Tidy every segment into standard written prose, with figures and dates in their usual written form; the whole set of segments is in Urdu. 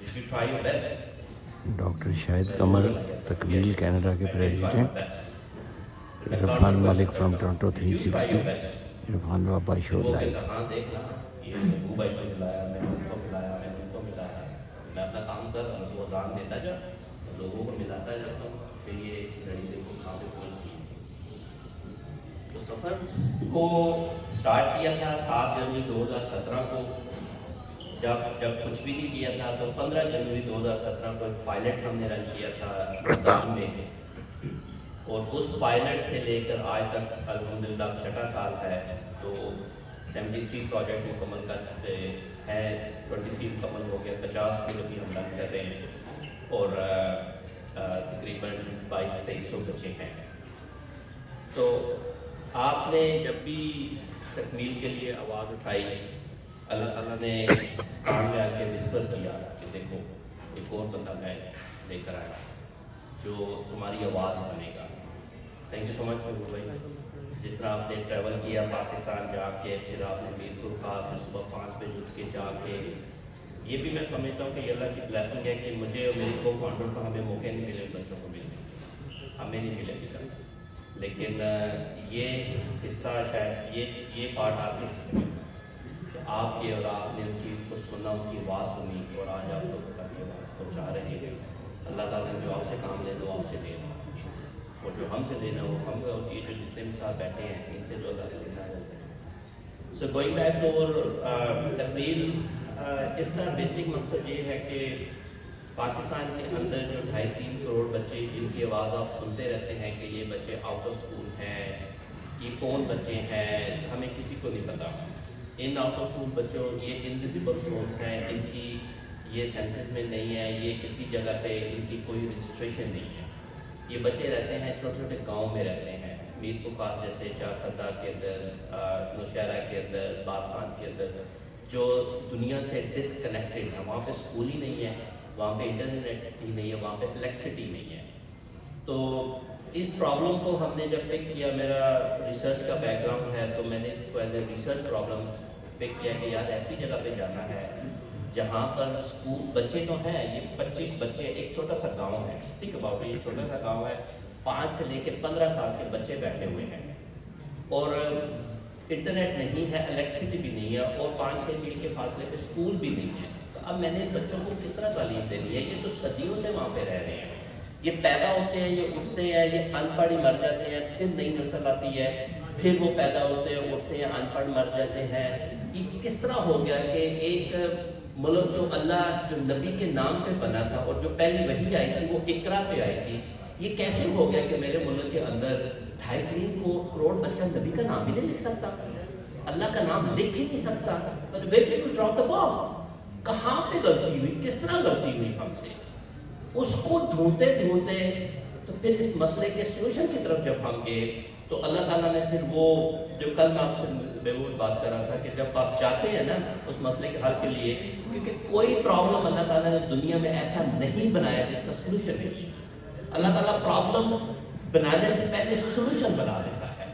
you should try your best. Doctor Shahid Qamar تکمیل کینیڈا کے I will try my president, best. But I can't Irfan request ملک it from right now. Toronto You try your 360، best. Irfan Baba show وہ لائیو۔ کہتا ہاں دیکھ نا، یہ ابو بھائی کو ملایا، میں نے ان کو ملایا، میں نے ان کو ملایا، میں اپنا کام کر رہا ہوں، اذان دیتا جا، لوگوں کو ملاتا جاتا ہوں، پھر یہ لڑی دیکھو کہاں پہ پہنچ گئی۔ تو سفر کو سٹارٹ کیا تھا 7 جنوری 2017 کو، جب کچھ بھی نہیں کیا تھا تو 15 جنوری 2017 کو ایک پائلٹ ہم نے رن کیا تھا لندن میں، اور اس پائلٹ سے لے کر آج تک الحمدللہ 6واں سال ہے، تو 73 پروجیکٹ مکمل کر چکے ہیں، 23 مکمل ہو گیا، 50 کو بھی ہم رن کر رہے ہیں، اور تقریباً 2200-2300 بچے ہیں۔ تو آپ نے جب بھی تکمیل کے لیے آواز اٹھائی، اللہ تعالیٰ نے کان میں آ کے وسپر کیا کہ دیکھو ایک اور بندہ میں لے کر آیا جو تمہاری آواز بنے گا۔ تھینک یو سو مچ محبوب بھائی، جس طرح آپ نے ٹریول کیا پاکستان جا کے، پھر آپ نے میر پور خاص میں صبح 5 بجے اٹھ کے جا کے، یہ بھی میں سمجھتا ہوں کہ یہ اللہ کی بلیسنگ ہے کہ مجھے اور میری کو فاؤنڈر کو ہمیں موقع نہیں ملے بچوں کو ملنے، ہمیں نہیں ملے گا، لیکن یہ حصہ شاید یہ پارٹ آپ کے حصے میں کہ آپ کے اور آپ نے ان کی کو سنا، ان کی آواز سنی، اور آج آپ لوگوں تک یہ آواز پہنچا رہے ہیں۔ اللہ تعالیٰ نے جو آپ سے کام لینا وہ آپ سے دے، اور جو ہم سے دینا وہ ہم، اور یہ جو جتنے بھی ساتھ بیٹھے ہیں ان سے جو اللہ نے لینا ہے۔ سو گوئنگ بیک ٹو تکمیل، اس کا بیسک مقصد یہ ہے کہ پاکستان کے اندر جو 2.5-3 کروڑ بچے جن کی آواز آپ سنتے رہتے ہیں کہ یہ بچے آؤٹ آف اسکول ہیں، یہ کون بچے ہیں، ہمیں کسی کو نہیں پتا۔ ان آؤٹ آف اسکول بچوں، یہ انویزیبل سورس ہیں، ان کی یہ سینسس میں نہیں ہے، یہ کسی جگہ پہ ان کی کوئی رجسٹریشن نہیں ہے۔ یہ بچے رہتے ہیں چھوٹے چھوٹے گاؤں میں رہتے ہیں، میر پور خاص جیسے 4 سردار کے اندر، نوشہرہ کے اندر، باب خان کے اندر، جو دنیا سے ڈسکنیکٹڈ ہیں، وہاں پہ اسکول ہی نہیں ہے، وہاں پہ انٹرنیٹ ہی نہیں ہے، وہاں پہ الیکٹریسٹی نہیں ہے۔ تو اس پرابلم کو ہم نے جب پک کیا، میرا ریسرچ کا بیک گراؤنڈ ہے، تو میں نے اس کو ایز اے ریسرچ پرابلم پک کیا کہ یار ایسی جگہ پہ جانا ہے جہاں پر اسکول بچے تو ہیں، یہ 25 بچے، ایک چھوٹا سا گاؤں ہے، ٹھیک ہے، یہ چھوٹا سا گاؤں ہے، 5 سے لے کے 15 سال کے بچے بیٹھے ہوئے ہیں، اور انٹرنیٹ نہیں ہے، الیکٹریسٹی بھی نہیں ہے، اور 5-6 میل کے فاصلے پہ اسکول بھی نہیں ہے۔ تو اب میں نے بچوں کو کس طرح تعلیم دینی ہے؟ یہ تو صدیوں سے وہاں پہ رہ رہے ہیں، یہ پیدا ہوتے ہیں، یہ اٹھتے ہیں، یہ ان پڑھ ہی مر جاتے ہیں، پھر نئی نسل آتی ہے، پھر وہ پیدا ہوتے ہیں، اٹھتے ہیں، ان پڑھ مر جاتے ہیں۔ یہ کس طرح ہو گیا کہ ایک ملک جو اللہ جو نبی کے نام پہ بنا تھا، اور جو پہلی وحی آئی تھی وہ اقرا پہ آئی تھی، یہ کیسے ہو گیا کہ میرے ملک کے اندر 2.5 کروڑ بچہ نبی کا نام ہی نہیں لکھ سکتا، اللہ کا نام لکھ ہی نہیں سکتا؟ Where did we drop the ball؟ کہاں پہ غلطی ہوئی، کس طرح غلطی ہوئی ہم سے؟ اس کو ڈھونڈتے ڈھونڈتے تو پھر اس مسئلے کے سلوشن کی طرف جب ہم گئے، تو اللہ تعالیٰ نے پھر وہ جو کل میں آپ سے محبوب بات کر رہا تھا کہ جب آپ چاہتے ہیں نا اس مسئلے کے حل کے لیے، کیونکہ کوئی پرابلم اللہ تعالیٰ نے دنیا میں ایسا نہیں بنایا جس کا سلوشن نہیں۔ اللہ تعالیٰ پرابلم بنانے سے پہلے سلوشن بنا دیتا ہے،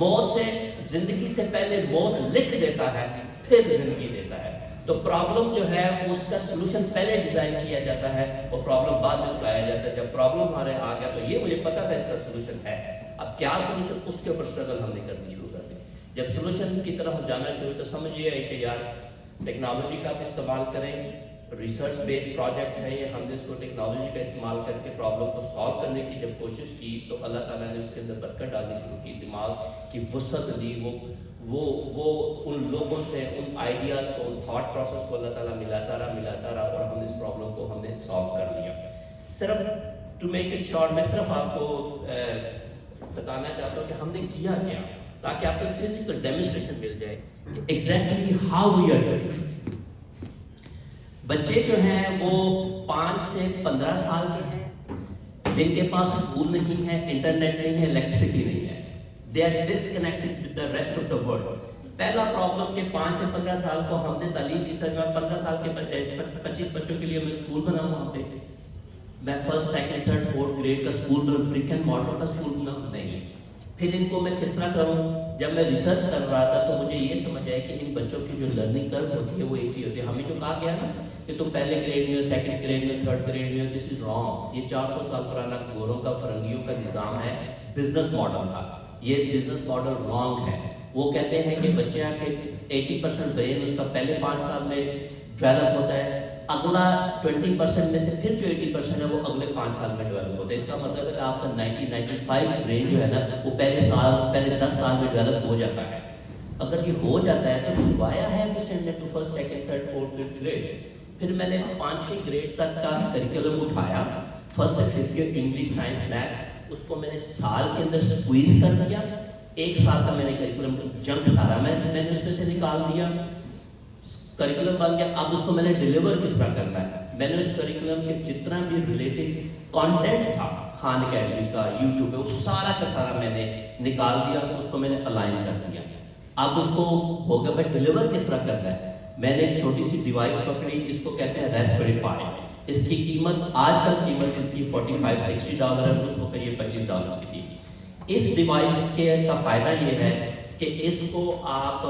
موت سے، زندگی سے پہلے موت لکھ دیتا ہے، پھر زندگی دیتا ہے۔ تو پرابلم جو ہے اس کا سلوشن پہلے ڈیزائن کیا جاتا ہے اور پرابلم بعد میں اٹھایا جاتا ہے۔ جب پرابلم ہمارے آ گیا تو یہ مجھے پتا تھا اس کا سلوشن ہے، اب کیا سلوشن، اس کے اوپر اسٹرگل ہم نے کرنی شروع کر دی۔ جب سلوشن کی طرف ہم جانا شروع تو سمجھ یہ ہے کہ یار ٹیکنالوجی کا بھی استعمال کریں، ریسرچ بیس پروجیکٹ ہے یہ، ہم نے اس کو ٹیکنالوجی کا استعمال کر کے پرابلم کو سالو کرنے کی جب کوشش کی تو اللہ تعالیٰ نے اس کے اندر برکت ڈالنی شروع کی، دماغ کی وسعت دی، وہ ان لوگوں سے ان آئیڈیاز کو، ان تھاٹ پروسیس کو اللہ تعالیٰ ملاتا رہا، اور ہم نے اس پرابلم کو ہم نے سالو کر لیا۔ صرف ٹو میک اٹ شارٹ، میں صرف آپ کو بتانا چاہتا ہوں کہ ہم نے کیا کیا، تاکہ آپ کو ایک فزیکل ڈیمونسٹریشن مل جائے exactly how we are doing. بچے جو ہیں وہ 5 سے 15 سال کے ہیں، جن کے پاس اسکول نہیں ہے، انٹرنیٹ نہیں ہے، الیکٹریسٹی نہیں ہے، they are disconnected with the rest of the world. پہلا پرابلم کہ 5 سے 15 سال کو ہم نے تعلیم کی سر، 15 سال کے 25 بچوں کے لیے میں اسکول بناؤں وہاں پہ، میں 1st 2nd 3rd 4th grade کا اسکول بناؤں، برک اینڈ مارٹر کا اسکول بناؤں نہیں۔ پھر ان کو میں کس طرح کروں؟ جب میں ریسرچ کر رہا تھا تو مجھے یہ سمجھ آیا کہ ان بچوں کی جو لرننگ کرو ہوتی ہے وہ ایک ہی ہوتی ہے۔ ہمیں جو کہا گیا نا کہ تم پہلے گریڈ میں ہو، سیکنڈ گریڈ میں ہو، تھرڈ گریڈ میں ہو، دس از رانگ. یہ 400 سال پرانا گوروں کا فرنگیوں کا نظام ہے، بزنس ماڈل تھا. یہ بزنس ماڈل رانگ ہے. وہ کہتے ہیں کہ بچہ کے 80% برین اس کا پہلے 5 سال میں ڈیولپ ہوتا ہے، اگلا 20% میں سے پھر جو 80% ہے وہ اگلے 5 سال میں ڈیولپ ہوتا ہے. اس کا مطلب ہے کہ آپ کا 95 برین جو ہے نا وہ پہلے 10 سال میں ڈیولپ ہو جاتا ہے. اگر یہ ہو جاتا ہے تو وایا ہے to first second third fourth fifth grade. پھر میں نے 5ویں گریڈ تک کا کریکولم اٹھایا، فرسٹ سے ففتھ کے انگلش سائنس میتھ، اس کو میں نے سال کے اندر سکویز کر دیا. 1 سال کا میں نے کریکولم جنک سارا میں نے اس میں سے نکال دیا، کریکولم بن گیا. اب اس کو میں نے ڈیلیور کس طرح کرنا ہے. میں نے اس کریکولم کے جتنا بھی ریلیٹڈ کانٹینٹ تھا خان اکیڈمی کا، یوٹیوب پہ، وہ سارا کا سارا میں نے نکال دیا، اس کو میں نے الائن کر دیا. اب اس کو ہو گیا بھائی ڈیلیور کس طرح کرنا ہے. میں نے ایک چھوٹی سی ڈیوائس پکڑی، اس کو کہتے ہیں ریسپبیری پائی. اس کی قیمت آج کل قیمت اس کی $45-60 ہے، اس وقت یہ $25 کی تھی. اس ڈیوائس کے کا فائدہ یہ ہے کہ اس کو آپ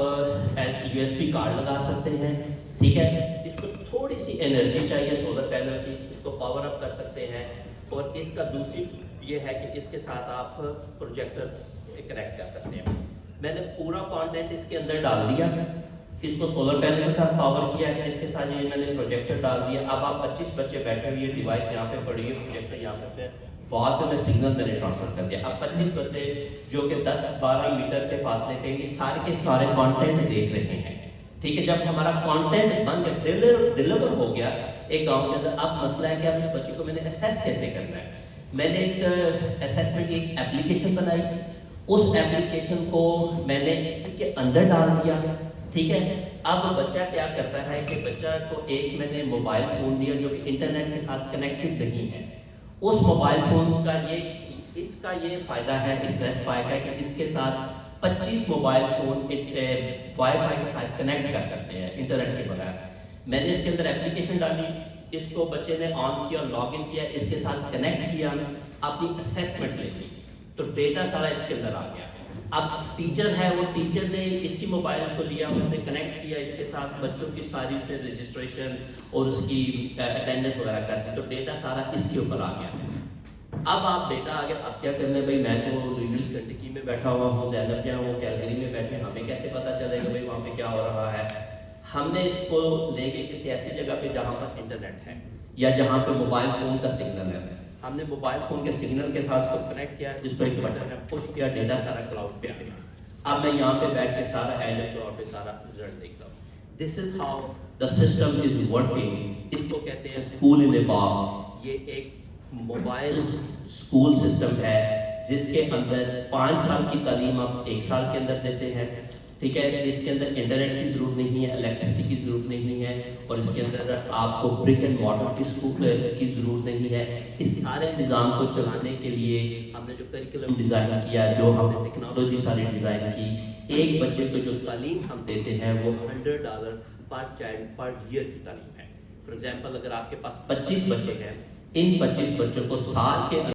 USB کارڈ لگا سکتے ہیں، ٹھیک ہے. اس کو تھوڑی سی انرجی چاہیے سولر پینل کی، اس کو پاور اپ کر سکتے ہیں. اور اس کا دوسری یہ ہے کہ اس کے ساتھ آپ پروجیکٹر کنیکٹ کر سکتے ہیں. میں نے پورا کانٹینٹ اس کے اندر ڈال دیا، اس کو سولر پینل کے ساتھ پاور کیا ہے، اس کے ساتھ یہ میں نے پروجیکٹر ڈال دیا. اب آپ 25 بچے بیٹھے ہوئے، ڈیوائس یہاں پہ پڑی ہے، پروجیکٹر یہاں پہ بعد میں سگنل میں نے ٹرانسفر کر دیا. اب 25 بچے جو کہ 10-12 میٹر کے فاصلے پہ یہ سارے کے سارے کانٹینٹ دیکھ رہے ہیں، ٹھیک ہے. جب ہمارا کانٹینٹ بن کے ڈیلیور ہو گیا ایک گاؤں کے اندر، اب مسئلہ ہے کہ اب اس بچے کو میں نے اسیس کیسے کرنا ہے. میں نے ایک اسیسمنٹ کی ایک اپلیکیشن بنائی، اس اپلیکیشن کو میں نے اسی کے اندر ڈال دیا، ٹھیک ہے. اب بچہ کیا کرتا ہے کہ بچہ کو ایک میں نے موبائل فون دیا جو کہ انٹرنیٹ کے ساتھ کنیکٹڈ نہیں ہے. اس موبائل فون کا اس کا یہ فائدہ ہے اس ریسپائی کا کہ اس کے ساتھ 25 موبائل فون وائی فائی کے ساتھ کنیکٹ کر سکتے ہیں انٹرنیٹ کے بغیر. میں نے اس کے اندر اپلیکیشن ڈالی، اس کو بچے نے آن کیا، لاگ ان کیا، اس کے ساتھ کنیکٹ کیا، اپنی اسیسمنٹ لے لی، تو ڈیٹا سارا اس کے اندر آ گیا. اب ٹیچر ہے، وہ ٹیچر نے اسی موبائل کو لیا، اس نے کنیکٹ کیا اس کے ساتھ، بچوں کی ساری اس نے رجسٹریشن اور اس کی اٹینڈنس وغیرہ کر دی، تو ڈیٹا سارا اس کے اوپر آ گیا. اب آپ ڈیٹا آ گیا، اب کیا کرنا ہے بھائی. میں تو لوئیویل کنٹکی میں بیٹھا ہوا ہوں، زینب جہاں وہ کیلگری میں بیٹھے، ہمیں کیسے پتہ چلے گا بھائی وہاں پہ کیا ہو رہا ہے. ہم نے اس کو لے کے کسی ایسی جگہ پہ جہاں پر انٹرنیٹ ہے یا جہاں پہ موبائل فون کا سگنل ہے، ہم نے موبائل فون کے سگنل کے ساتھ اس کو کنیکٹ کیا، جس کو ایک بٹن ہے پش کیا، ڈیٹا سارا کلاؤڈ پہ آ گیا. اب میں یہاں پہ بیٹھ کے سارا ایجر کلاؤڈ پہ سارا رزلٹ دیکھتا ہوں. This is how the system is working. اس کو کہتے ہیں اسکول ان اے باکس. یہ ایک موبائل اسکول سسٹم ہے جس کے اندر 5 سال کی تعلیم آپ 1 سال کے اندر دیتے ہیں، ٹھیک ہے. اس کے اندر انٹرنیٹ کی ضرورت نہیں ہے، الیکٹریسٹی کی ضرورت نہیں ہے، اور اس کے اندر آپ کو برک اینڈ مارٹر کی ضرورت نہیں ہے. اس سارے نظام کو چلانے کے لیے ہم نے جو کریکولم ڈیزائن کیا، جو ہم نے ٹیکنالوجی ساری ڈیزائن کی، ایک بچے کو جو تعلیم ہم دیتے ہیں وہ $100 پر چائلڈ پر ایئر کی تعلیم ہے. فار ایگزامپل اگر آپ کے پاس 25 بچے ہیں، ان 25 بچوں کو سال کے